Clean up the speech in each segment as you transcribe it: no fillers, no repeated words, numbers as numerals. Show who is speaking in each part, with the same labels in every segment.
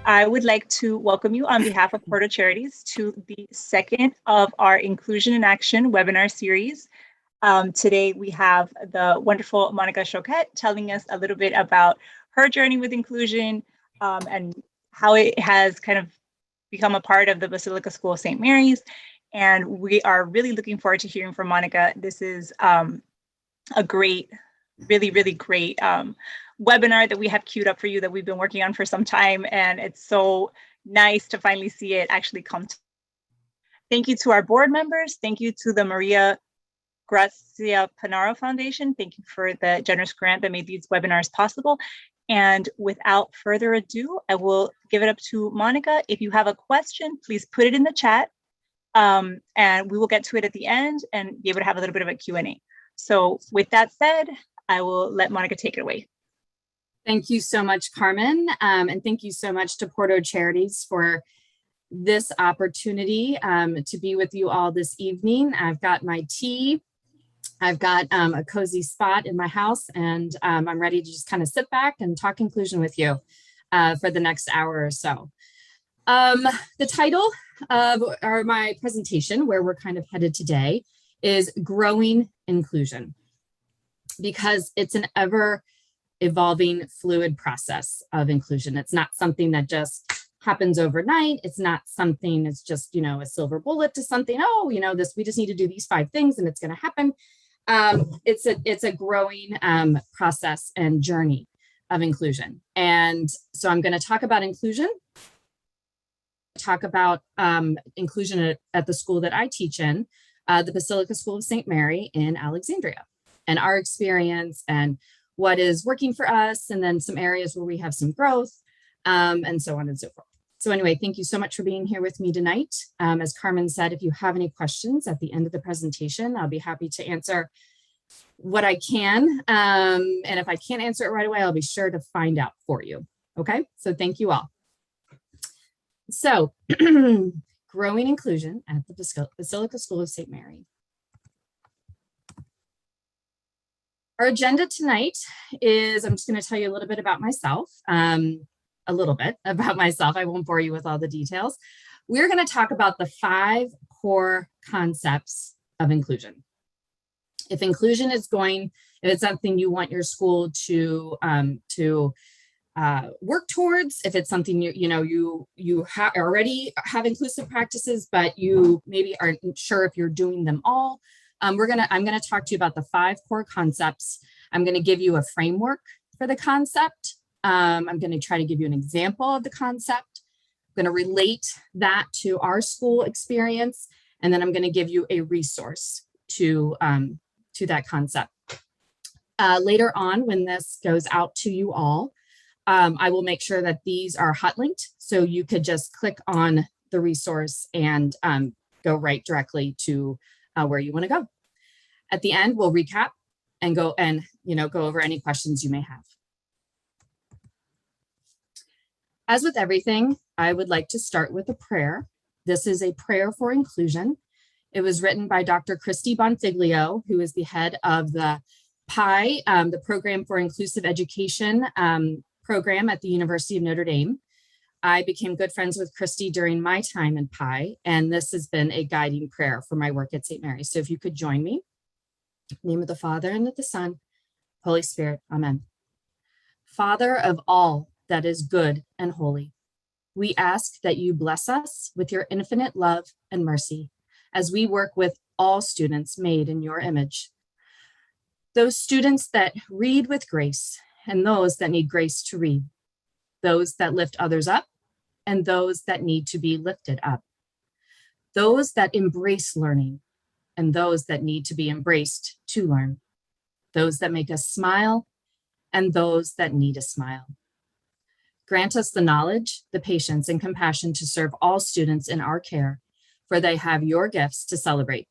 Speaker 1: I would like to welcome you on behalf of Porto Charities to the second of our Inclusion in Action webinar series. Today we have the wonderful Monica Choquette telling us a little bit about her journey with inclusion and how it has kind of become a part of the Basilica School of St. Mary's. And we are really looking forward to hearing from Monica. This is a great, really great webinar that we have queued up for you that we've been working on for some time. And it's so nice to finally see it actually come to. Thank you to our board members. Thank you to the Maria Grazia Panaro Foundation. Thank you for the generous grant that made these webinars possible. And without further ado, I will give it up to Monica. If you have a question, please put it in the chat and we will get to it at the end and be able to have a little bit of a Q&A. So with that said, I will let Monica take it away.
Speaker 2: Thank you so much, Carmen. And thank you so much to Porto Charities for this opportunity to be with you all this evening. I've got my tea. I've got a cozy spot in my house, and I'm ready to just kind of sit back and talk inclusion with you for the next hour or so. The title of my presentation, where we're kind of headed today, is Growing Inclusion, because it's an ever evolving fluid process of inclusion. It's not something that just happens overnight. It's not something that's just, a silver bullet to something. Oh, we just need to do these 5 things and it's going to happen. It's a growing process and journey of inclusion. And so I'm going to talk about inclusion, talk about inclusion at the school that I teach in, the Basilica School of St. Mary in Alexandria, and our experience and what is working for us, and then some areas where we have some growth, and so on and so forth. So anyway, thank you so much for being here with me tonight. As Carmen said, if you have any questions at the end of the presentation, I'll be happy to answer what I can. And if I can't answer it right away, I'll be sure to find out for you. Okay, so thank you all. So growing inclusion at the Basilica School of St. Mary. Our agenda tonight is, I'm just going to tell you a little bit about myself. I won't bore you with all the details. We're going to talk about the 5 core concepts of inclusion. If inclusion is if it's something you want your school to work towards, if it's something you already have inclusive practices, but you maybe aren't sure if you're doing them all, I'm going to talk to you about the 5 core concepts. I'm going to give you a framework for the concept. I'm going to try to give you an example of the concept. I'm going to relate that to our school experience, and then I'm going to give you a resource to that concept. Later on, when this goes out to you all, I will make sure that these are hot linked, so you could just click on the resource and go right directly to where you want to go. At the end, we'll recap and go over any questions you may have. As with everything, I would like to start with a prayer. This is a prayer for inclusion. It was written by Dr. Christy Bonfiglio, who is the head of the PIE, the Program for Inclusive Education program at the University of Notre Dame. I became good friends with Christy during my time in PIE, and this has been a guiding prayer for my work at St. Mary's. So if you could join me. In the name of the Father, and of the Son, Holy Spirit, amen. Father of all that is good and holy, we ask that you bless us with your infinite love and mercy as we work with all students made in your image. Those students that read with grace and those that need grace to read, those that lift others up and those that need to be lifted up, those that embrace learning and those that need to be embraced to learn, those that make us smile and those that need a smile. Grant us the knowledge, the patience, and compassion to serve all students in our care, for they have your gifts to celebrate.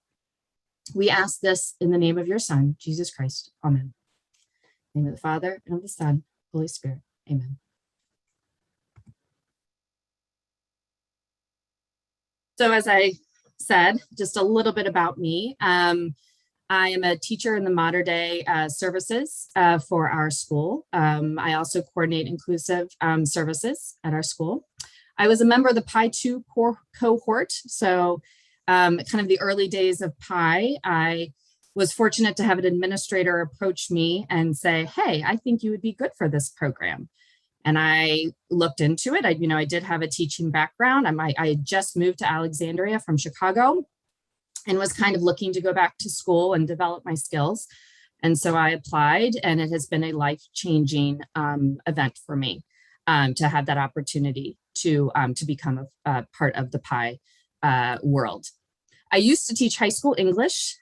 Speaker 2: We ask this in the name of your Son, Jesus Christ. Amen. In the name of the Father, and of the Son, Holy Spirit. Amen. So as I said, just a little bit about me. I am a teacher in the Modern Day services for our school. I also coordinate inclusive services at our school. I was a member of the Pi 2 cohort. So kind of the early days of Pi, I was fortunate to have an administrator approach me and say, hey, I think you would be good for this program. And I looked into it. I did have a teaching background. I had just moved to Alexandria from Chicago and was kind of looking to go back to school and develop my skills. And so I applied, and it has been a life-changing event for me to have that opportunity to become a part of the Pi world. I used to teach high school English,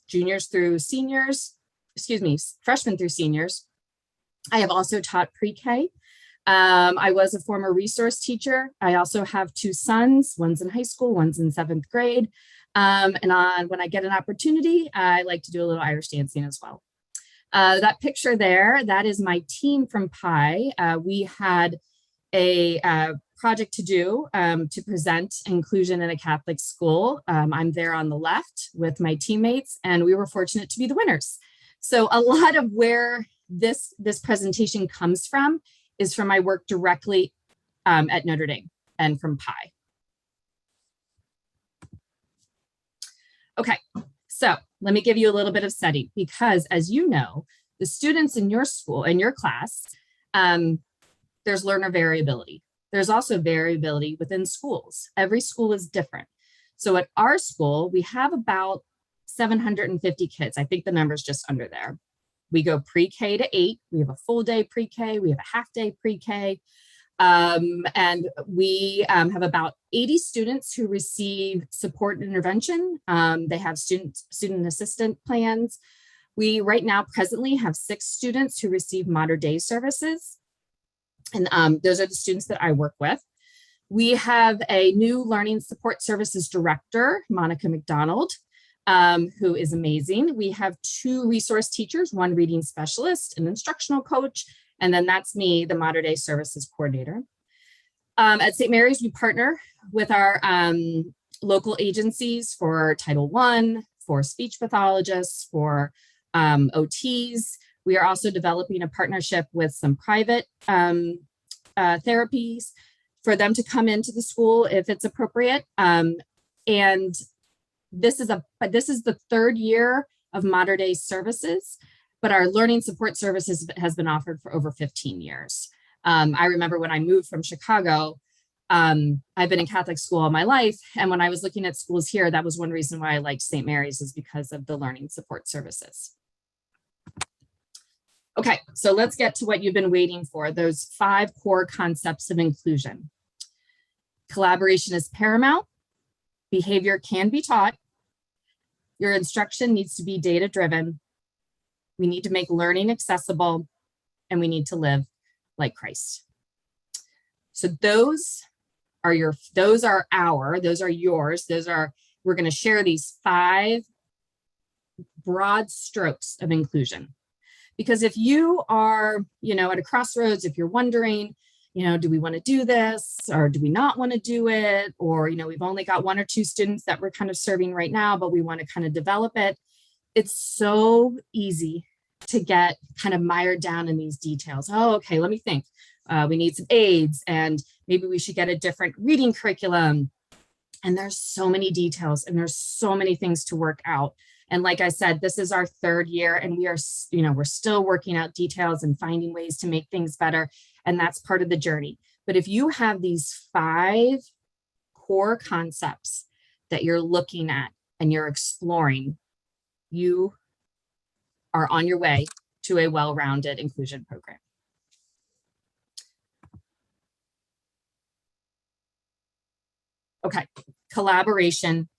Speaker 2: juniors through seniors, freshmen through seniors. I have also taught pre-K. I was a former resource teacher. I also have 2 sons, one's in high school, one's in 7th grade. When I get an opportunity, I like to do a little Irish dancing as well. That picture there, that is my team from Pi. We had a project to do to present inclusion in a Catholic school. I'm there on the left with my teammates, and we were fortunate to be the winners. So a lot of where this presentation comes from is from my work directly at Notre Dame and from Pi. Okay, so let me give you a little bit of setting, because as you know, the students in your school, in your class, there's learner variability. There's also variability within schools. Every school is different. So at our school, we have about 750 kids. I think the number's just under there. We go pre-K to 8. We have a full day pre-K. We have a half day pre-K. And we have about 80 students who receive support and intervention. They have student assistant plans. We right now presently have 6 students who receive modern day services. And those are the students that I work with. We have a new learning support services director, Monica McDonald, who is amazing. We have 2 resource teachers, 1 reading specialist, an instructional coach, and then that's me, the modern day services coordinator. At St. Mary's, we partner with our local agencies for Title I, for speech pathologists, for OTs. We are also developing a partnership with some private therapies for them to come into the school if it's appropriate. And this is the 3rd year of modern day services, but our learning support services has been offered for over 15 years. I remember when I moved from Chicago, I've been in Catholic school all my life. And when I was looking at schools here, that was one reason why I liked St. Mary's, is because of the learning support services. Okay, so let's get to what you've been waiting for, those 5 core concepts of inclusion. Collaboration is paramount. Behavior can be taught. Your instruction needs to be data-driven. We need to make learning accessible, and we need to live like Christ. So those are yours. We're going to share these 5 broad strokes of inclusion. Because if you are, at a crossroads, if you're wondering, do we want to do this, or do we not want to do it? Or, we've only got 1 or 2 students that we're kind of serving right now, but we want to kind of develop it. It's so easy to get kind of mired down in these details. Oh, okay, let me think. We need some aids, and maybe we should get a different reading curriculum. And there's so many details, and there's so many things to work out. And like I said, this is our 3rd year, and we are, we're still working out details and finding ways to make things better. And that's part of the journey. But if you have these 5 core concepts that you're looking at and you're exploring, you are on your way to a well-rounded inclusion program. Okay, collaboration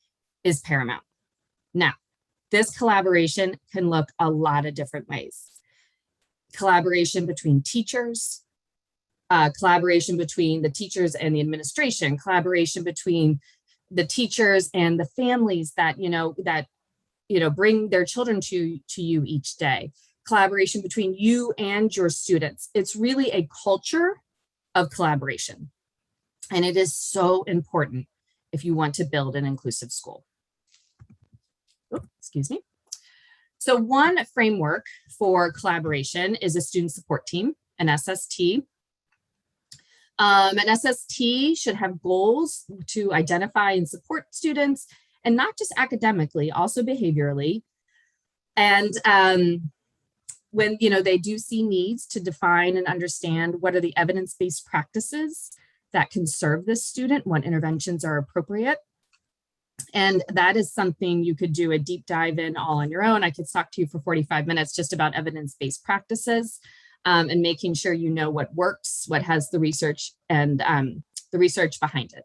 Speaker 2: is paramount. Now, this collaboration can look a lot of different ways. Collaboration between teachers, collaboration between the teachers and the administration, collaboration between the teachers and the families that, bring their children to you each day, collaboration between you and your students. It's really a culture of collaboration. And it is so important if you want to build an inclusive school. Oh, excuse me. So one framework for collaboration is a student support team, an SST. An SST should have goals to identify and support students, and not just academically, also behaviorally. And when they do see needs, to define and understand what are the evidence-based practices that can serve this student, what interventions are appropriate. And that is something you could do a deep dive in all on your own. I could talk to you for 45 minutes just about evidence-based practices, and making sure you know what works, what has the research and the research behind it.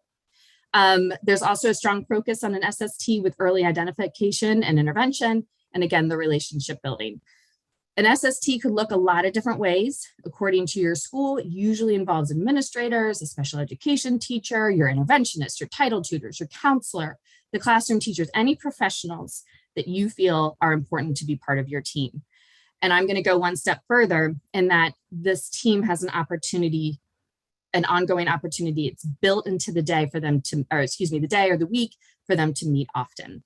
Speaker 2: There's also a strong focus on an SST with early identification and intervention, and again, the relationship building. An SST could look a lot of different ways according to your school. It usually involves administrators, a special education teacher, your interventionist, your title tutors, your counselor, the classroom teachers, any professionals that you feel are important to be part of your team. And I'm going to go one step further in that this team has an opportunity, an ongoing opportunity. It's built into the day for them to, or excuse me, the day or the week for them to meet often.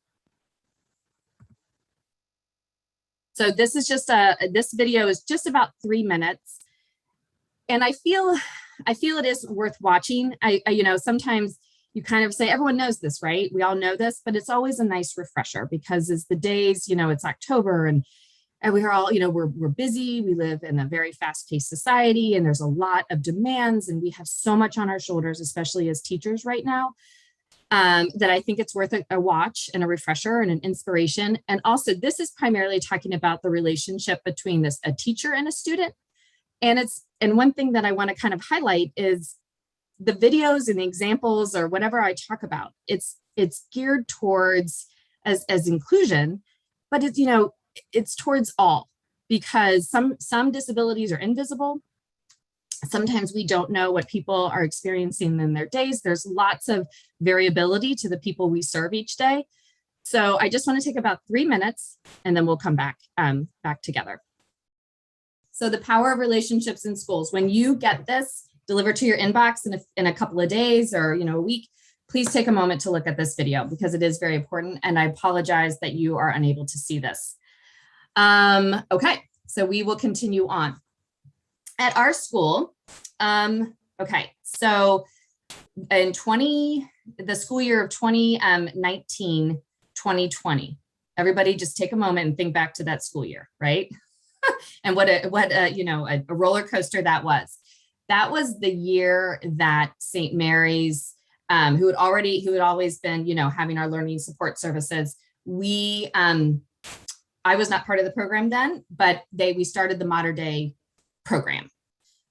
Speaker 2: So this is just this video is just about 3 minutes. And I feel it is worth watching. Sometimes you kind of say, everyone knows this, right? We all know this, but it's always a nice refresher, because as the days, it's October and we are all, we're busy. We live in a very fast-paced society, and there's a lot of demands, and we have so much on our shoulders, especially as teachers right now, that I think it's worth a watch and a refresher and an inspiration. And also, this is primarily talking about the relationship between a teacher and a student. And one thing that I want to kind of highlight is the videos and the examples or whatever I talk about. It's geared towards as inclusion, but it's towards all, because some disabilities are invisible. Sometimes we don't know what people are experiencing in their days. There's lots of variability to the people we serve each day. So I just want to take about 3 minutes, and then we'll come back together. So the power of relationships in schools. When you get this delivered to your inbox in a couple of days or a week, please take a moment to look at this video, because it is very important. And I apologize that you are unable to see this. Okay, so we will continue on. At our school, okay, so in the school year of 2019, 2020, everybody just take a moment and think back to that school year, right? And what a roller coaster that was. That was the year that St. Mary's, who had always been, having our learning support services, I was not part of the program then, but we started the Modern Day program.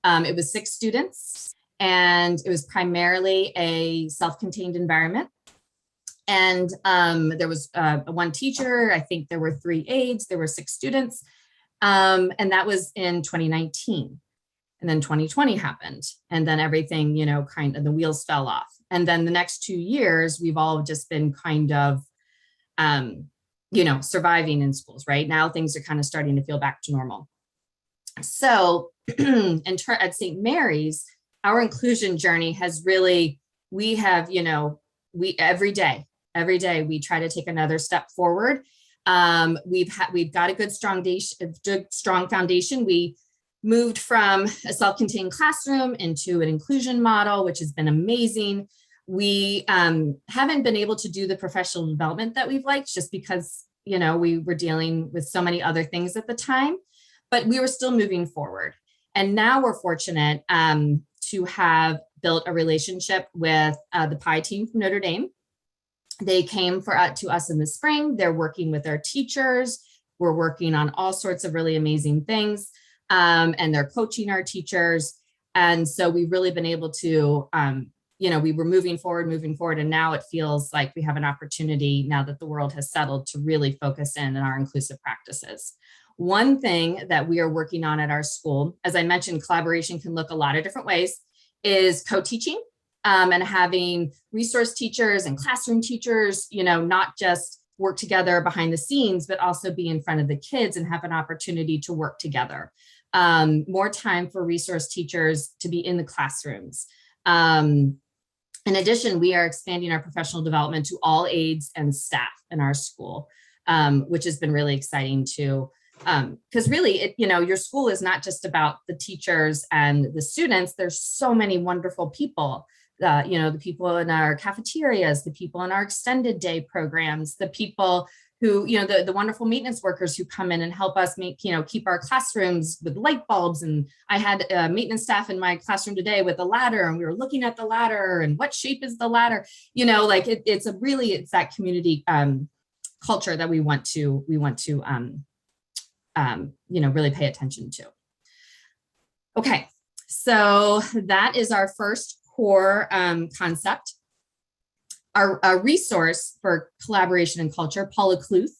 Speaker 2: It was 6 students, and it was primarily a self-contained environment. And there was one teacher. I think there were 3 aides. There were 6 students. And that was in 2019. And then 2020 happened. And then everything, kind of the wheels fell off. And then the next 2 years, we've all just been kind of, surviving in schools. Right now, things are kind of starting to feel back to normal. So at St. Mary's, our inclusion journey has really, every day we try to take another step forward. We've got a good, strong foundation. We moved from a self-contained classroom into an inclusion model, which has been amazing. We haven't been able to do the professional development that we've liked, just because, we were dealing with so many other things at the time, but we were still moving forward. And now we're fortunate to have built a relationship with the PI team from Notre Dame. They came to us in the spring. They're working with our teachers. We're working on all sorts of really amazing things, and they're coaching our teachers. And so we've really been able to, we were moving forward, and now it feels like we have an opportunity, now that the world has settled, to really focus in on our inclusive practices. One thing that we are working on at our school, as I mentioned, collaboration can look a lot of different ways, is co-teaching. And having resource teachers and classroom teachers, not just work together behind the scenes, but also be in front of the kids and have an opportunity to work together. More time for resource teachers to be in the classrooms. In addition, we are expanding our professional development to all aides and staff in our school. which has been really exciting too. Because really, your school is not just about the teachers and the students. There's so many wonderful people. The people in our cafeterias, the people in our extended day programs, the people who, the wonderful maintenance workers who come in and help us keep our classrooms with light bulbs. And I had maintenance staff in my classroom today with a ladder, and we were looking at the ladder and what shape is the ladder, it's that community culture that we want to really pay attention to. Okay, so that is our first core concept. Our resource for collaboration and culture, Paula Kluth,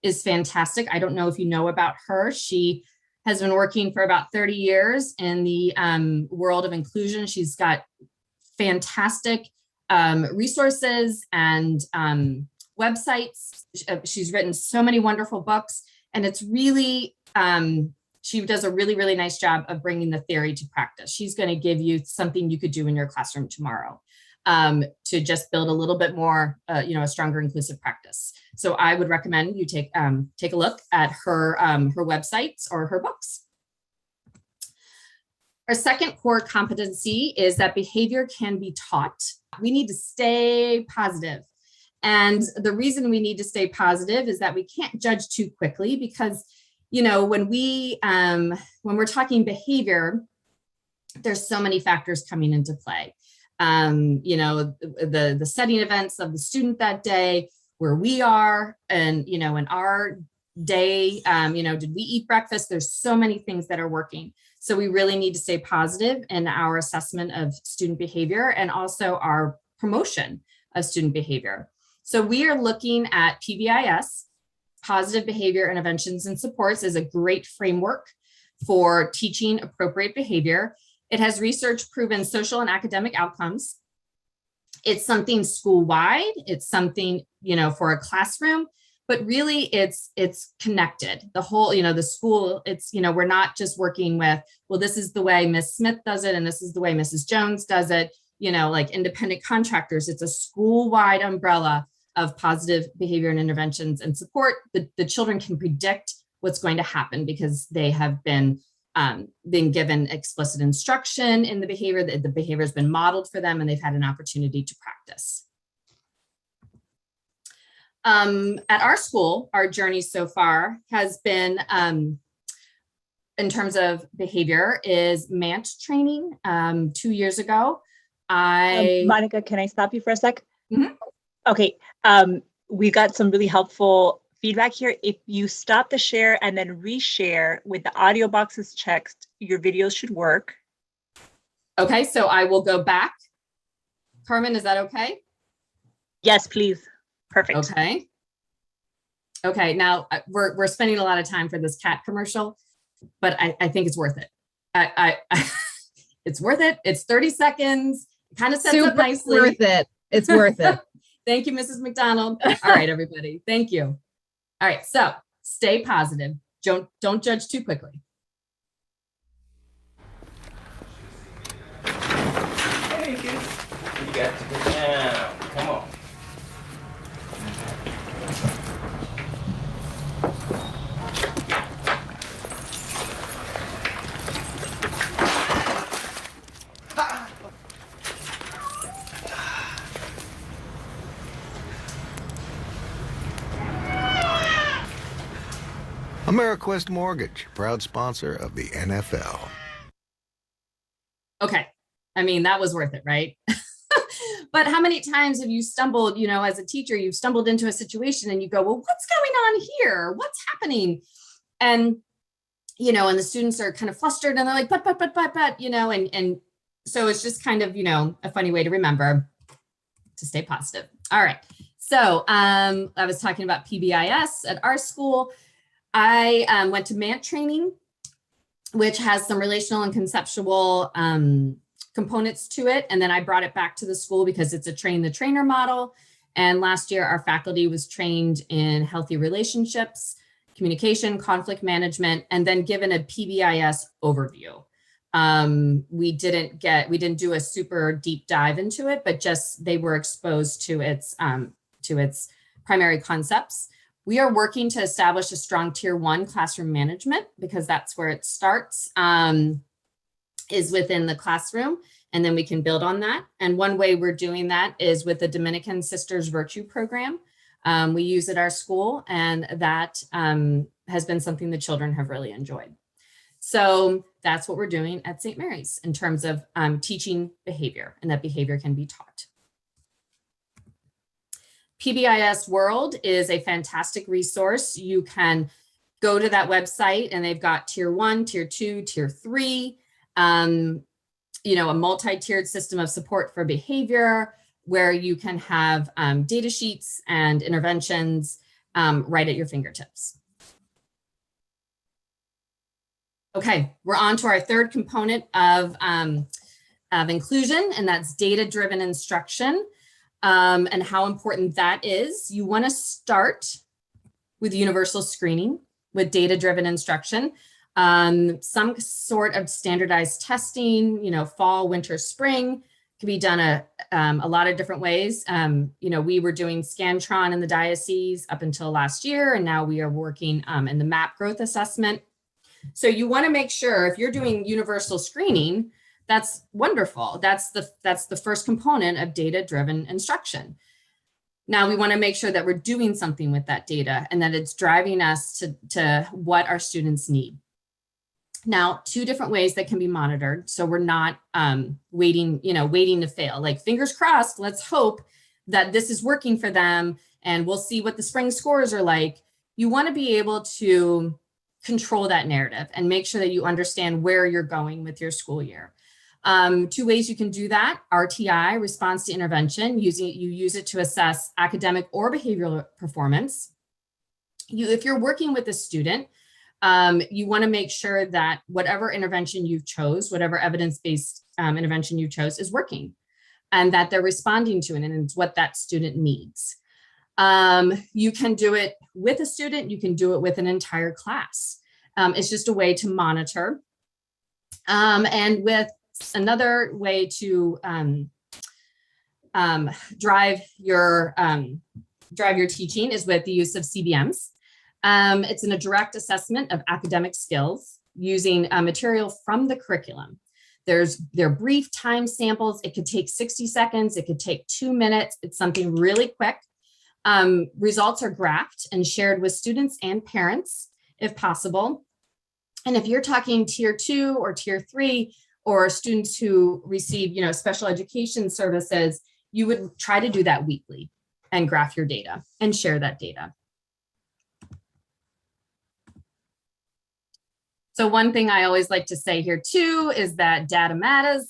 Speaker 2: is fantastic. I don't know if you know about her. She has been working for about 30 years in the world of inclusion. She's got fantastic resources and websites. She's written so many wonderful books, and it's really, she does a really, really nice job of bringing the theory to practice. She's going to give you something you could do in your classroom tomorrow to just build a little bit more, a stronger inclusive practice. So I would recommend you take a look at her websites or her books. Our second core competency is that behavior can be taught. We need to stay positive. And the reason we need to stay positive is that we can't judge too quickly, because, when we're talking behavior, there's so many factors coming into play. The setting events of the student that day, where we are, and, in our day, did we eat breakfast? There's so many things that are working. So we really need to stay positive in our assessment of student behavior and also our promotion of student behavior. So we are looking at PBIS, Positive Behavior Interventions and Supports, as a great framework for teaching appropriate behavior. It has research proven social and academic outcomes. It's something school-wide. It's something, for a classroom, but really it's connected. The whole, the school, we're not just working with, well, this is the way Miss Smith does it, and this is the way Mrs. Jones does it, like independent contractors. It's a school-wide umbrella of positive behavior and interventions and support. The children can predict what's going to happen because they have been given explicit instruction in the behavior. The behavior has been modeled for them, and they've had an opportunity to practice. At our school, our journey so far has been, in terms of behavior, is MANT training. 2 years ago,
Speaker 1: Monica, can I stop you for a sec?
Speaker 2: Mm-hmm.
Speaker 1: Okay, we got some really helpful feedback here. If you stop the share and then reshare with the audio boxes checked, your videos should work.
Speaker 2: Okay, so I will go back. Carmen, is that okay?
Speaker 1: Yes, please. Perfect.
Speaker 2: Okay. Now we're spending a lot of time for this cat commercial, but I think it's worth it. It's worth it. It's 30 seconds. It kind of sets up nicely.
Speaker 3: Worth it. It's worth it.
Speaker 2: Thank you, Mrs. McDonald. All right, everybody. Thank you. All right. So stay positive. Don't judge too quickly.
Speaker 4: Hey, kids. You got to go down. Come on.
Speaker 5: AmeriQuest Mortgage, proud sponsor of the NFL.
Speaker 2: Okay. I mean, that was worth it, right? But how many times have you stumbled, as a teacher, you've stumbled into a situation and you go, well, what's going on here? What's happening? And, and the students are kind of flustered and they're like, but, and so it's just kind of, a funny way to remember to stay positive. All right. So I was talking about PBIS at our school. I went to MANT training, which has some relational and conceptual components to it. And then I brought it back to the school because it's a train the trainer model. And last year, our faculty was trained in healthy relationships, communication, conflict management, and then given a PBIS overview. We didn't do a super deep dive into it, but just they were exposed to its primary concepts. We are working to establish a strong tier 1 classroom management because that's where it starts, is within the classroom, and then we can build on that. And one way we're doing that is with the Dominican Sisters Virtue Program. We use at our school, and that has been something the children have really enjoyed. So that's what we're doing at St. Mary's in terms of teaching behavior, and that behavior can be taught. PBIS World is a fantastic resource. You can go to that website and they've got tier 1, tier 2, tier 3, you know, a multi-tiered system of support for behavior where you can have data sheets and interventions right at your fingertips. Okay, we're on to our third component of inclusion, and that's data-driven instruction. And how important that is. You want to start with universal screening with data-driven instruction, some sort of standardized testing, you know, fall, winter, spring, can be done a lot of different ways. You know, we were doing Scantron in the diocese up until last year, and now we are working in the MAP growth assessment. So you want to make sure if you're doing universal screening, that's wonderful. That's the first component of data-driven instruction. Now we want to make sure that we're doing something with that data and that it's driving us to what our students need. Now, 2 different ways that can be monitored. So we're not waiting to fail. Like fingers crossed, let's hope that this is working for them and we'll see what the spring scores are like. You want to be able to control that narrative and make sure that you understand where you're going with your school year. 2 ways you can do that: RTI, response to intervention, you use it to assess academic or behavioral performance. If you're working with a student, you want to make sure that whatever intervention you've chose, whatever evidence-based intervention you chose is working and that they're responding to it and it's what that student needs. You can do it with a student, you can do it with an entire class. It's just a way to monitor. And with another way to drive your teaching is with the use of CBMs. It's a direct assessment of academic skills using material from the curriculum. They're brief time samples. It could take 60 seconds. It could take 2 minutes. It's something really quick. Results are graphed and shared with students and parents if possible. And if you're talking tier 2 or tier 3, or students who receive, you know, special education services, you would try to do that weekly and graph your data and share that data. So one thing I always like to say here too is that data matters.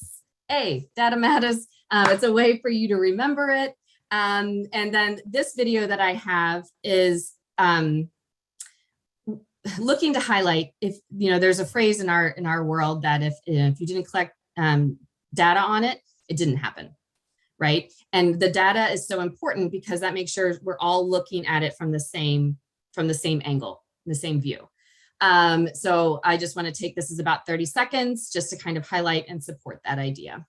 Speaker 2: Data matters. It's a way for you to remember it. And then this video that I have is looking to highlight, if you know, there's a phrase in our world that if you didn't collect data on it, it didn't happen, right? And the data is so important because that makes sure we're all looking at it from the same angle, the same view. So I just want to take this as about 30 seconds just to kind of highlight and support that idea.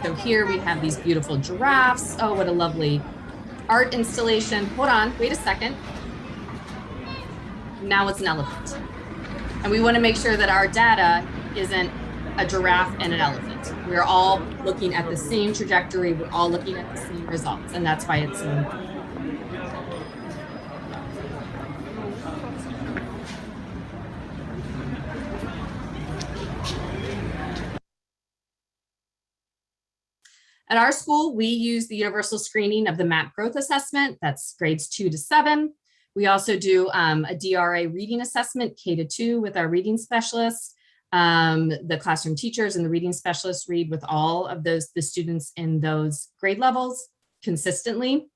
Speaker 2: So here we have these beautiful giraffes. Oh, what a lovely art installation. Hold on, wait a second. Now it's an elephant. And we want to make sure that our data isn't a giraffe and an elephant. We're all looking at the same trajectory. We're all looking at the same results. And that's why it's so important. At our school, we use the universal screening of the MAP growth assessment. That's grades 2 to 7. We also do a DRA reading assessment, K to 2, with our reading specialists. The classroom teachers and the reading specialists read with all of the students in those grade levels consistently.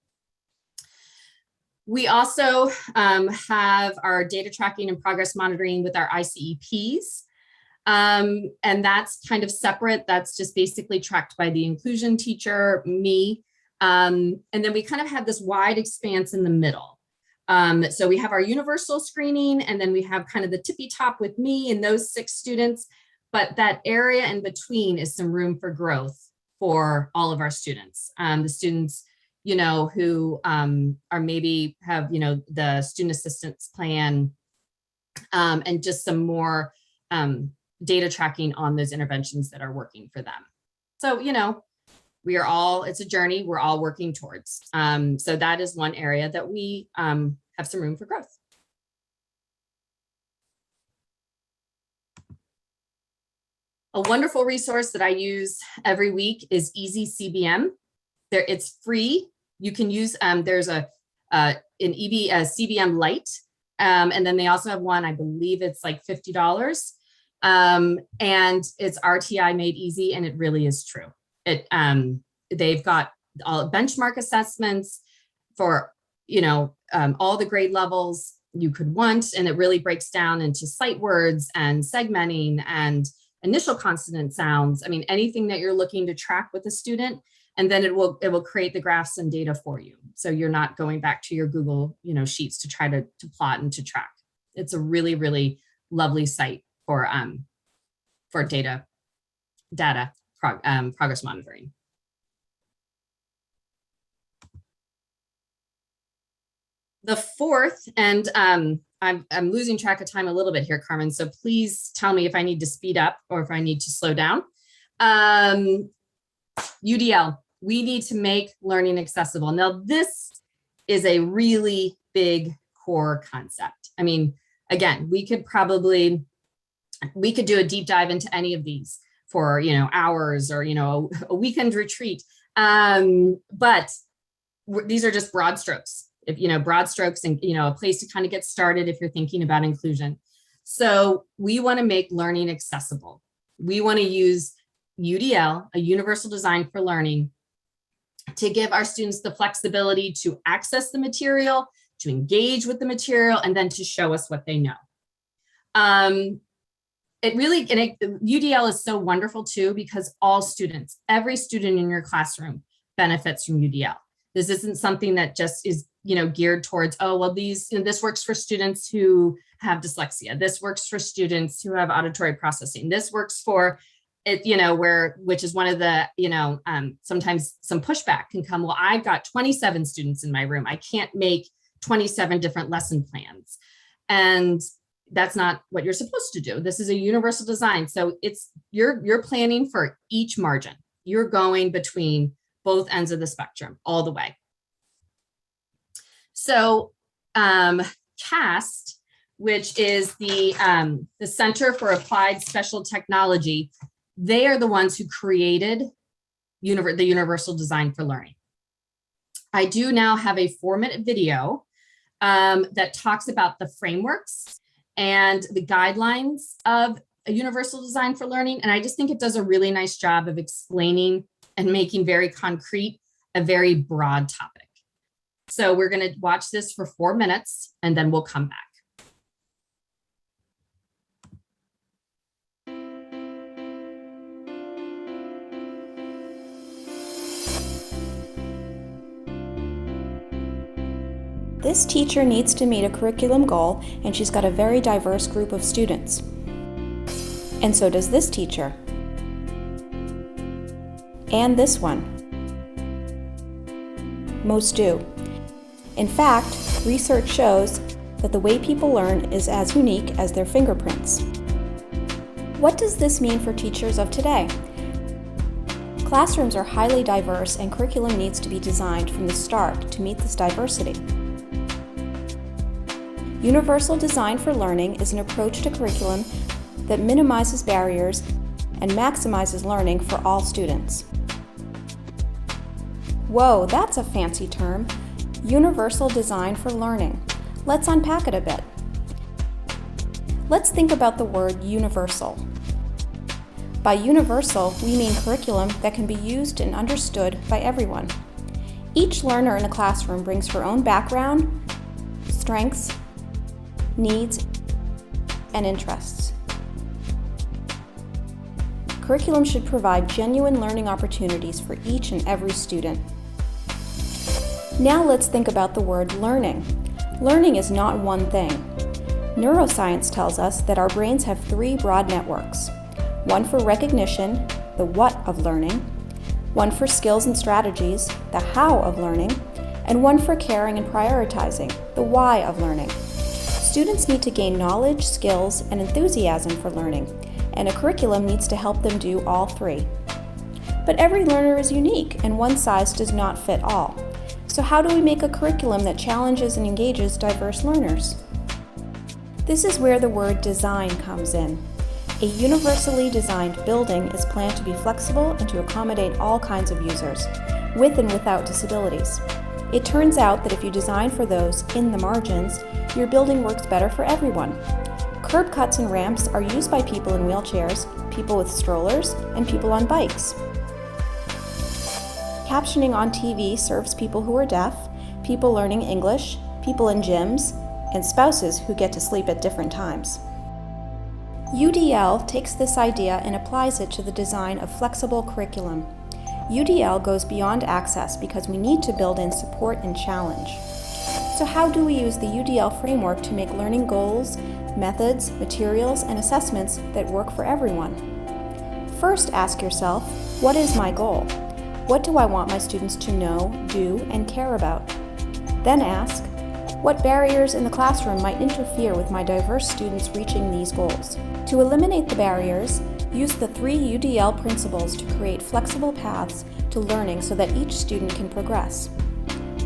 Speaker 2: We also have our data tracking and progress monitoring with our ICEPs. And that's kind of separate. That's just basically tracked by the inclusion teacher, me. And then we kind of have this wide expanse in the middle. So we have our universal screening, and then we have kind of the tippy top with me and those 6 students. But that area in between is some room for growth for all of our students. The students who are maybe have, the student assistance plan, and just some more data tracking on those interventions that are working for them. So, it's a journey we're all working towards. So that is one area that we have some room for growth. A wonderful resource that I use every week is Easy CBM. It's free. You can use, there's an CBM Lite. And then they also have one, I believe it's like $50. And it's RTI made easy, and it really is true. They've got all benchmark assessments for, all the grade levels you could want. And it really breaks down into sight words and segmenting and initial consonant sounds. I mean, anything that you're looking to track with a student, and then it will create the graphs and data for you. So you're not going back to your Google, sheets to try to plot and to track. It's a really, really lovely site for data progress monitoring. The fourth, and I'm losing track of time a little bit here, Carmen, so please tell me if I need to speed up or if I need to slow down. UDL, we need to make learning accessible. Now, this is a really big core concept. I mean, again, we could do a deep dive into any of these for, hours or, a weekend retreat. But these are just broad strokes. If, broad strokes and, a place to kind of get started if you're thinking about inclusion. So we want to make learning accessible. We want to use UDL, a universal design for learning, to give our students the flexibility to access the material, to engage with the material, and then to show us what they know. UDL is so wonderful too, because all students, every student in your classroom benefits from UDL. This isn't something that just is, geared towards, this works for students who have dyslexia. This works for students who have auditory processing. This works for it, which is one of the, sometimes some pushback can come. Well, I've got 27 students in my room. I can't make 27 different lesson plans. And that's not what you're supposed to do. This is a universal design. So you're planning for each margin. You're going between both ends of the spectrum all the way. So CAST, which is the Center for Applied Special Technology, they are the ones who created the Universal Design for Learning. I do now have a 4-minute video that talks about the frameworks and the guidelines of a Universal Design for Learning. And I just think it does a really nice job of explaining and making very concrete a very broad topic. So we're going to watch this for 4 minutes, and then we'll come back.
Speaker 3: This teacher needs to meet a curriculum goal, and she's got a very diverse group of students. And so does this teacher. And this one. Most do. In fact, research shows that the way people learn is as unique as their fingerprints. What does this mean for teachers of today? Classrooms are highly diverse, and curriculum needs to be designed from the start to meet this diversity. Universal Design for Learning is an approach to curriculum that minimizes barriers and maximizes learning for all students. Whoa, that's a fancy term. Universal Design for Learning. Let's unpack it a bit. Let's think about the word universal. By universal, we mean curriculum that can be used and understood by everyone. Each learner in a classroom brings her own background, strengths, needs, and interests. Curriculum should provide genuine learning opportunities for each and every student. Now let's think about the word learning. Learning is not one thing. Neuroscience tells us that our brains have 3 broad networks. One for recognition, the what of learning, one for skills and strategies, the how of learning, and one for caring and prioritizing, the why of learning. Students need to gain knowledge, skills, and enthusiasm for learning, and a curriculum needs to help them do all three. But every learner is unique, and one size does not fit all. So how do we make a curriculum that challenges and engages diverse learners? This is where the word design comes in. A universally designed building is planned to be flexible and to accommodate all kinds of users, with and without disabilities. It turns out that if you design for those in the margins, your building works better for everyone. Curb cuts and ramps are used by people in wheelchairs, people with strollers, and people on bikes. Captioning on TV serves people who are deaf, people learning English, people in gyms, and spouses who get to sleep at different times. UDL takes this idea and applies it to the design of flexible curriculum. UDL goes beyond access because we need to build in support and challenge. So how do we use the UDL framework to make learning goals, methods, materials, and assessments that work for everyone? First, ask yourself, what is my goal? What do I want my students to know, do, and care about? Then ask, what barriers in the classroom might interfere with my diverse students reaching these goals? To eliminate the barriers, use the 3 UDL principles to create flexible paths to learning so that each student can progress.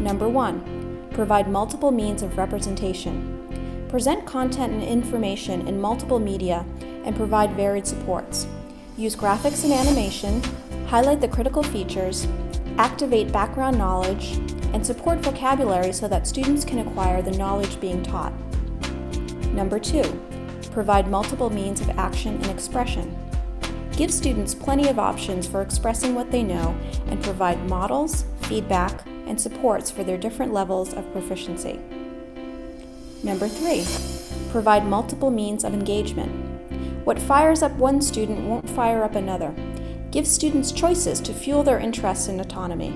Speaker 3: Number 1, provide multiple means of representation. Present content and information in multiple media and provide varied supports. Use graphics and animation, highlight the critical features, activate background knowledge, and support vocabulary so that students can acquire the knowledge being taught. Number 2, provide multiple means of action and expression. Give students plenty of options for expressing what they know and provide models, feedback, and supports for their different levels of proficiency. Number 3, provide multiple means of engagement. What fires up one student won't fire up another. Give students choices to fuel their interests and autonomy.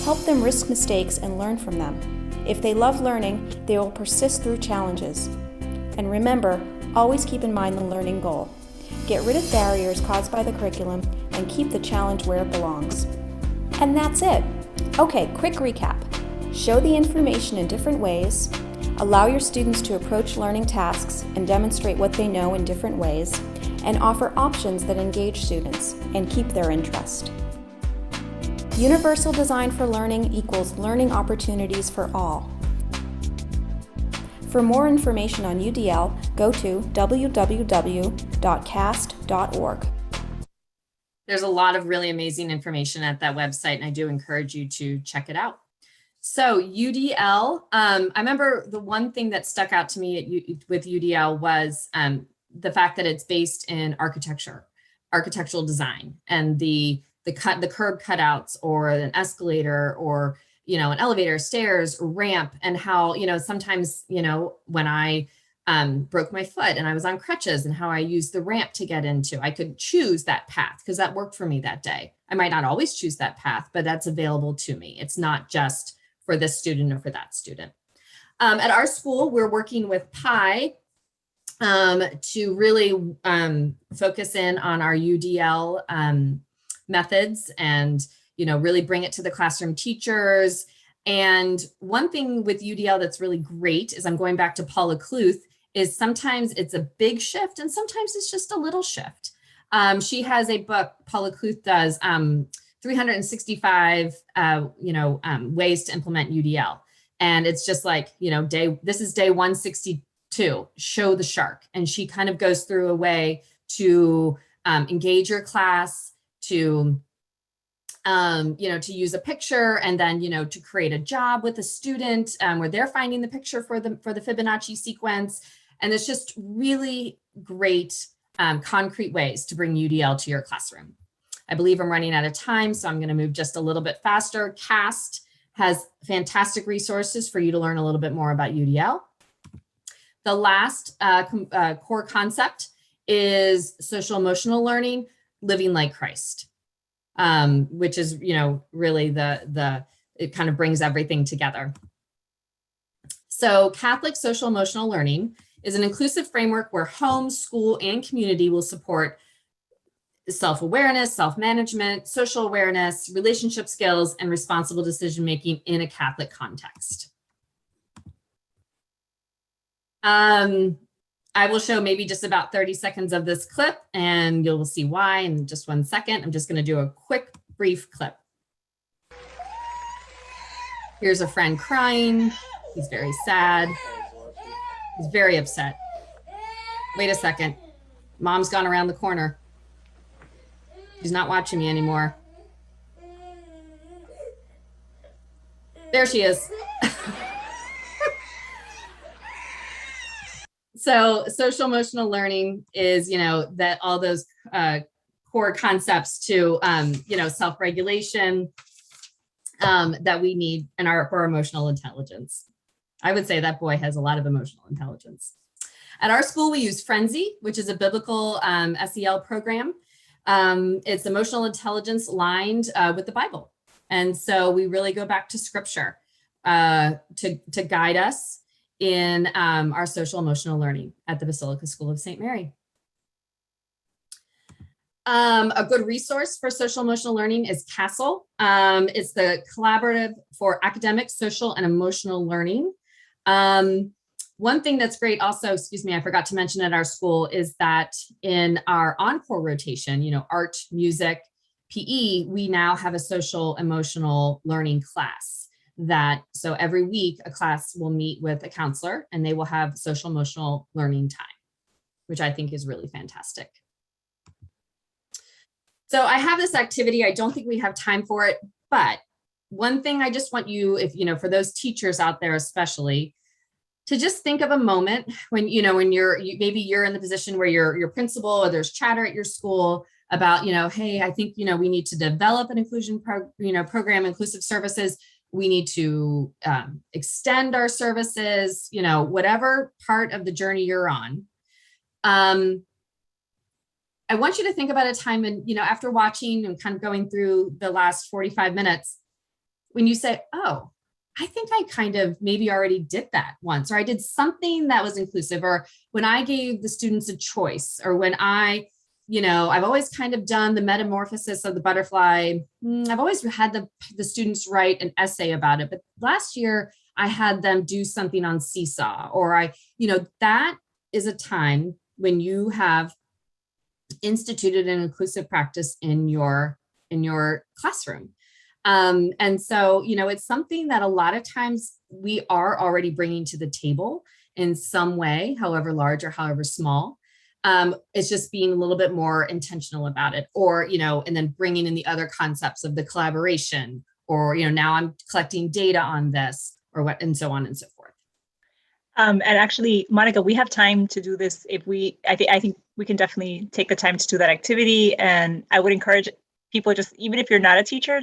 Speaker 3: Help them risk mistakes and learn from them. If they love learning, they will persist through challenges. And remember, always keep in mind the learning goal. Get rid of barriers caused by the curriculum and keep the challenge where it belongs. And that's it. Okay, quick recap. Show the information in different ways, allow your students to approach learning tasks and demonstrate what they know in different ways, and offer options that engage students and keep their interest. Universal design for learning equals learning opportunities for all. For more information on UDL, go to www.cast.org.
Speaker 2: There's a lot of really amazing information at that website, and I do encourage you to check it out. So UDL, I remember the one thing that stuck out to me with UDL was the fact that it's based in architectural design, and the curb cutouts or an escalator or an elevator, stairs, ramp, and how sometimes when I broke my foot and I was on crutches and how I used the ramp to get into, I could choose that path because that worked for me that day. I might not always choose that path, but that's available to me. It's not just for this student or for that student. At our school, we're working with PI to really focus in on our UDL methods and really bring it to the classroom teachers. And one thing with UDL that's really great is, I'm going back to Paula Kluth, is sometimes it's a big shift and sometimes it's just a little shift. She has a book, Paula Kluth does, 365 ways to implement UDL. And it's just like, this is day 162, show the shark. And she kind of goes through a way to engage your class, to use a picture, and then, to create a job with a student where they're finding the picture for the Fibonacci sequence. And it's just really great concrete ways to bring UDL to your classroom. I believe I'm running out of time, so I'm going to move just a little bit faster. CAST has fantastic resources for you to learn a little bit more about UDL. The last core concept is social emotional learning, living like Christ. Which is, really it kind of brings everything together. So Catholic social emotional learning is an inclusive framework where home, school, and community will support self-awareness, self-management, social awareness, relationship skills, and responsible decision-making in a Catholic context. I will show maybe just about 30 seconds of this clip and you'll see why in just 1 second. I'm just going to do a quick, brief clip. Here's a friend crying. He's very sad. He's very upset. Wait a second. Mom's gone around the corner. She's not watching me anymore. There she is. So social emotional learning is, that all those core concepts to, self-regulation that we need for our emotional intelligence. I would say that boy has a lot of emotional intelligence. At our school, we use Frenzy, which is a biblical SEL program. It's emotional intelligence aligned with the Bible. And so we really go back to scripture to guide us in our social emotional learning at the Basilica School of St. Mary. A good resource for social emotional learning is CASEL. It's the Collaborative for Academic, Social, and Emotional Learning. One thing that's great also, I forgot to mention at our school is that in our encore rotation, art, music, PE, we now have a social emotional learning class. So every week a class will meet with a counselor and they will have social emotional learning time, which I think is really fantastic. So I have this activity. I don't think we have time for it, but one thing I just want you, for those teachers out there, especially, to just think of a moment when, maybe you're in the position where your principal or there's chatter at your school about, hey, I think, we need to develop an inclusion program, inclusive services. We need to extend our services, whatever part of the journey you're on. I want you to think about a time and, after watching and kind of going through the last 45 minutes, when you say, oh, I think I kind of maybe already did that once, or I did something that was inclusive, or when I gave the students a choice, or when I've always kind of done the metamorphosis of the butterfly. I've always had the students write an essay about it, but last year I had them do something on Seesaw, or that is a time when you have instituted an inclusive practice in your classroom. And so, it's something that a lot of times we are already bringing to the table in some way, however large or however small. It's just being a little bit more intentional about it, or, and then bringing in the other concepts of the collaboration, or, now I'm collecting data on this, or what, and so on and so forth.
Speaker 1: And actually, Monica, we have time to do this. I think we can definitely take the time to do that activity. And I would encourage people, just even if you're not a teacher,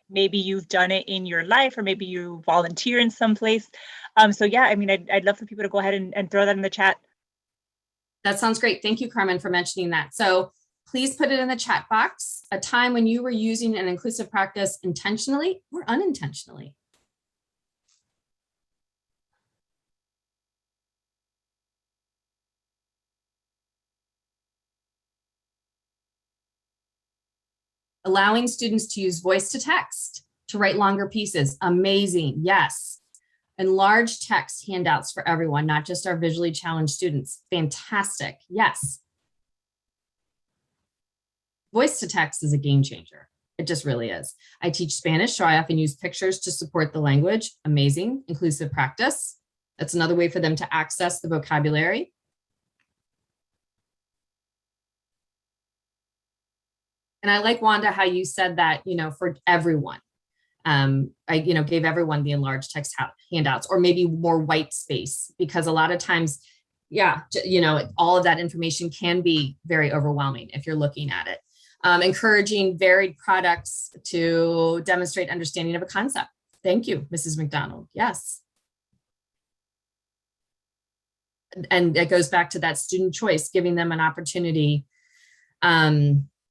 Speaker 1: maybe you've done it in your life, or maybe you volunteer in some place. So yeah, I'd love for people to go ahead and throw that in the chat.
Speaker 2: That sounds great. Thank you, Carmen, for mentioning that. So please put it in the chat box, a time when you were using an inclusive practice intentionally or unintentionally. Allowing students to use voice to text to write longer pieces. Amazing. Yes. Enlarged text handouts for everyone, not just our visually challenged students. Fantastic. Yes. Voice to text is a game changer. It just really is. I teach Spanish, so I often use pictures to support the language. Amazing. Inclusive practice. That's another way for them to access the vocabulary. And I like, Wanda, how you said that, for everyone. I gave everyone the enlarged text handouts, or maybe more white space, because a lot of times, all of that information can be very overwhelming if you're looking at it. Encouraging varied products to demonstrate understanding of a concept. Thank you, Mrs. McDonald. Yes. And it goes back to that student choice, giving them an opportunity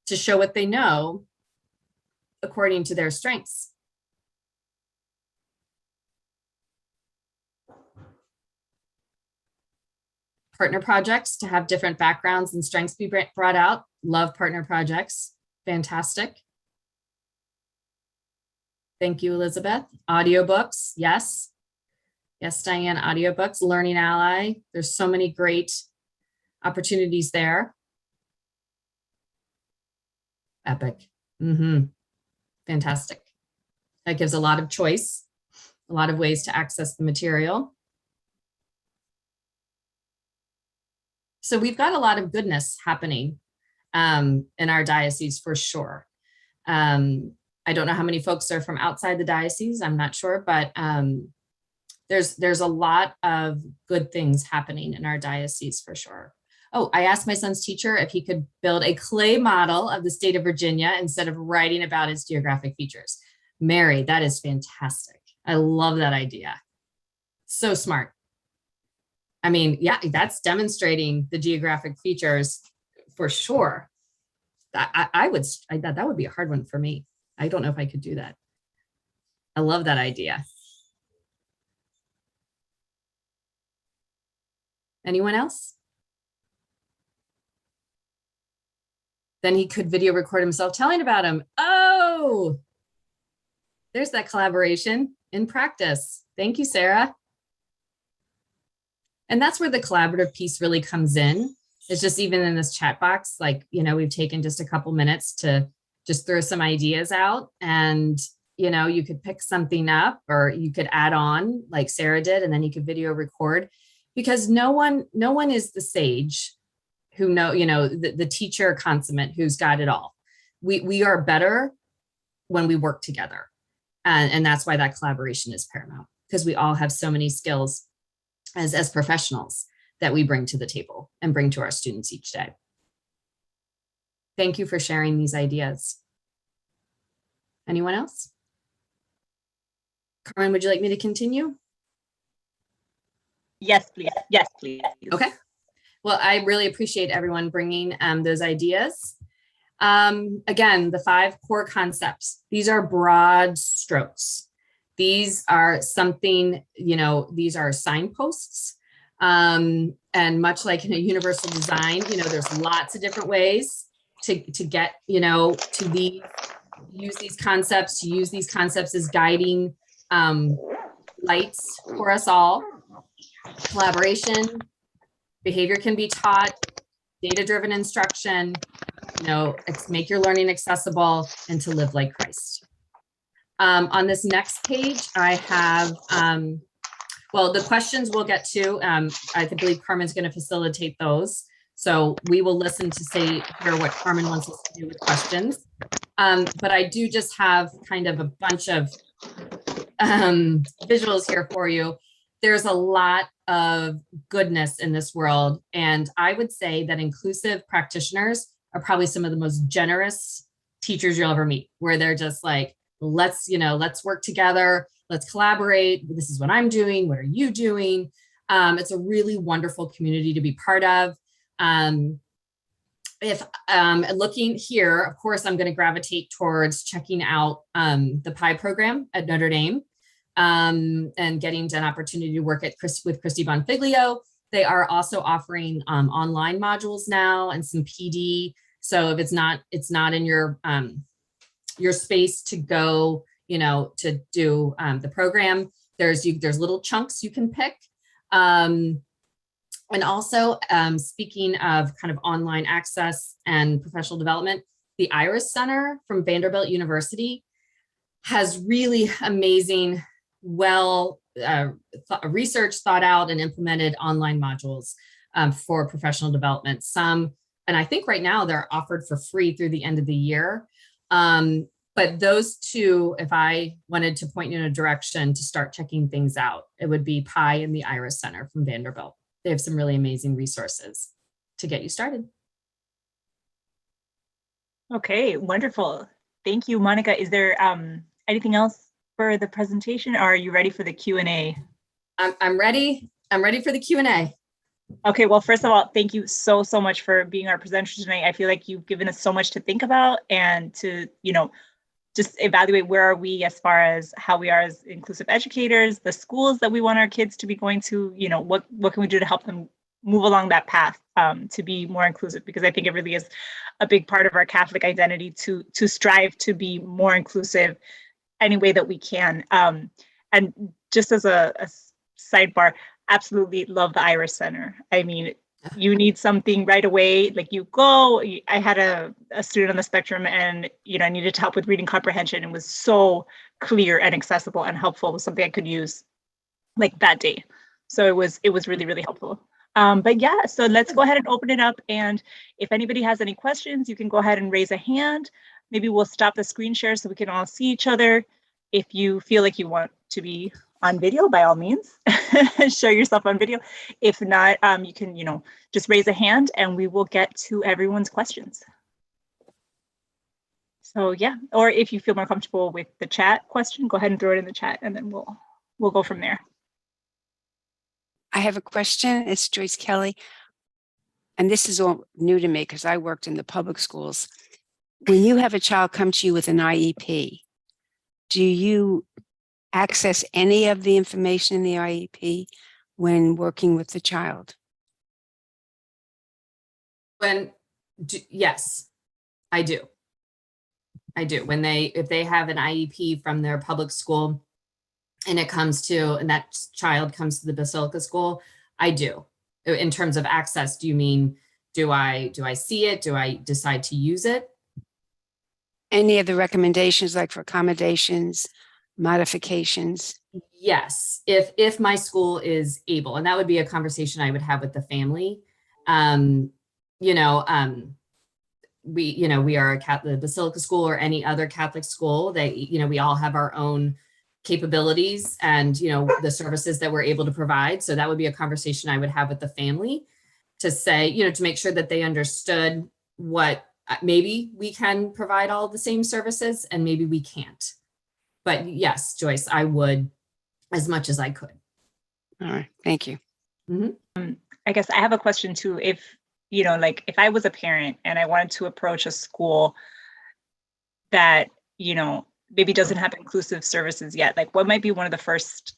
Speaker 2: to show what they know according to their strengths. Partner projects to have different backgrounds and strengths be brought out. Love partner projects. Fantastic. Thank you, Elizabeth. Audiobooks, yes. Yes, Diane, audiobooks, Learning Ally. There's so many great opportunities there. Epic. Fantastic. That gives a lot of choice, a lot of ways to access the material. So we've got a lot of goodness happening in our diocese for sure. I don't know how many folks are from outside the diocese. I'm not sure, but there's a lot of good things happening in our diocese for sure. Oh, I asked my son's teacher if he could build a clay model of the state of Virginia instead of writing about its geographic features. Mary, that is fantastic. I love that idea. So smart. I mean, yeah, that's demonstrating the geographic features for sure. That would be a hard one for me. I don't know if I could do that. I love that idea. Anyone else? Then he could video record himself telling about him. Oh, there's that collaboration in practice. Thank you, Sarah. And that's where the collaborative piece really comes in. It's just even in this chat box, like, we've taken just a couple minutes to just throw some ideas out, and, you could pick something up or you could add on like Sarah did, and then you could video record, because no one is the sage who the teacher consummate who's got it all. We are better when we work together. And that's why that collaboration is paramount, because we all have so many skills as professionals that we bring to the table and bring to our students each day. Thank you for sharing these ideas. Anyone else? Carmen, would you like me to continue?
Speaker 1: Yes, please. Yes, please.
Speaker 2: Okay. Well, I really appreciate everyone bringing those ideas. Again, the 5 core concepts, these are broad strokes. These are something, these are signposts. And much like in a universal design, there's lots of different ways to get, to use these concepts as guiding lights for us all. Collaboration, behavior can be taught, data-driven instruction, make your learning accessible, and to live like Christ. On this next page, I have, the questions we'll get to. I believe Carmen's going to facilitate those. So we will listen to hear what Carmen wants us to do with questions. But I do just have kind of a bunch of visuals here for you. There's a lot of goodness in this world. And I would say that inclusive practitioners are probably some of the most generous teachers you'll ever meet, where they're just like, let's work together. Let's collaborate. This is what I'm doing. What are you doing? It's a really wonderful community to be part of. If looking here, of course, I'm going to gravitate towards checking out the PI program at Notre Dame and getting an opportunity to work with Christy Bonfiglio. They are also offering online modules now and some PD. So if it's not in your space to go, to do the program, there's little chunks you can pick. And also, speaking of kind of online access and professional development, the Iris Center from Vanderbilt University has really amazing, research, thought out, and implemented online modules for professional development. Some, and I think right now they're offered for free through the end of the year. But those two, if I wanted to point you in a direction to start checking things out, it would be PI and the Iris Center from Vanderbilt. They have some really amazing resources to get you started.
Speaker 1: Okay, wonderful. Thank you, Monica. Is there anything else for the presentation, or are you ready for the Q&A?
Speaker 2: I'm ready. I'm ready for the Q&A.
Speaker 1: Okay, well, first of all, thank you so much for being our presenter tonight. I feel like you've given us so much to think about and to, just evaluate where are we as far as how we are as inclusive educators, the schools that we want our kids to be going to, what can we do to help them move along that path to be more inclusive, because I think it really is a big part of our Catholic identity to strive to be more inclusive any way that we can. And just as a sidebar, absolutely love the Iris Center. I mean, you need something right away, like you go. I had a student on the spectrum, and I needed help with reading comprehension, and was so clear and accessible and helpful. It was something I could use like that day. So it was really, really helpful. But yeah, so let's go ahead and open it up. And if anybody has any questions, you can go ahead and raise a hand. Maybe we'll stop the screen share so we can all see each other. If you feel like you want to be on video, by all means, show yourself on video. If not, you can, just raise a hand and we will get to everyone's questions. So yeah, or if you feel more comfortable with the chat question, go ahead and throw it in the chat, and then we'll go from there.
Speaker 6: I have a question. It's Joyce Kelly. And this is all new to me because I worked in the public schools. When you have a child come to you with an IEP, do you access any of the information in the IEP when working with the child?
Speaker 2: Yes, I do. If they have an IEP from their public school, and that child comes to the Basilica School, I do. In terms of access, do you mean, do I see it? Do I decide to use it?
Speaker 6: Any of the recommendations, like for accommodations, modifications?
Speaker 2: Yes, if my school is able, and that would be a conversation I would have with the family. We are the Basilica School or any other Catholic school. We all have our own capabilities and the services that we're able to provide. So that would be a conversation I would have with the family to say, to make sure that they understood what maybe we can provide all the same services and maybe we can't. But yes, Joyce, I would as much as I could.
Speaker 6: All right, thank you.
Speaker 2: Mm-hmm.
Speaker 1: I guess I have a question too. If if I was a parent and I wanted to approach a school that maybe doesn't have inclusive services yet, like what might be one of the first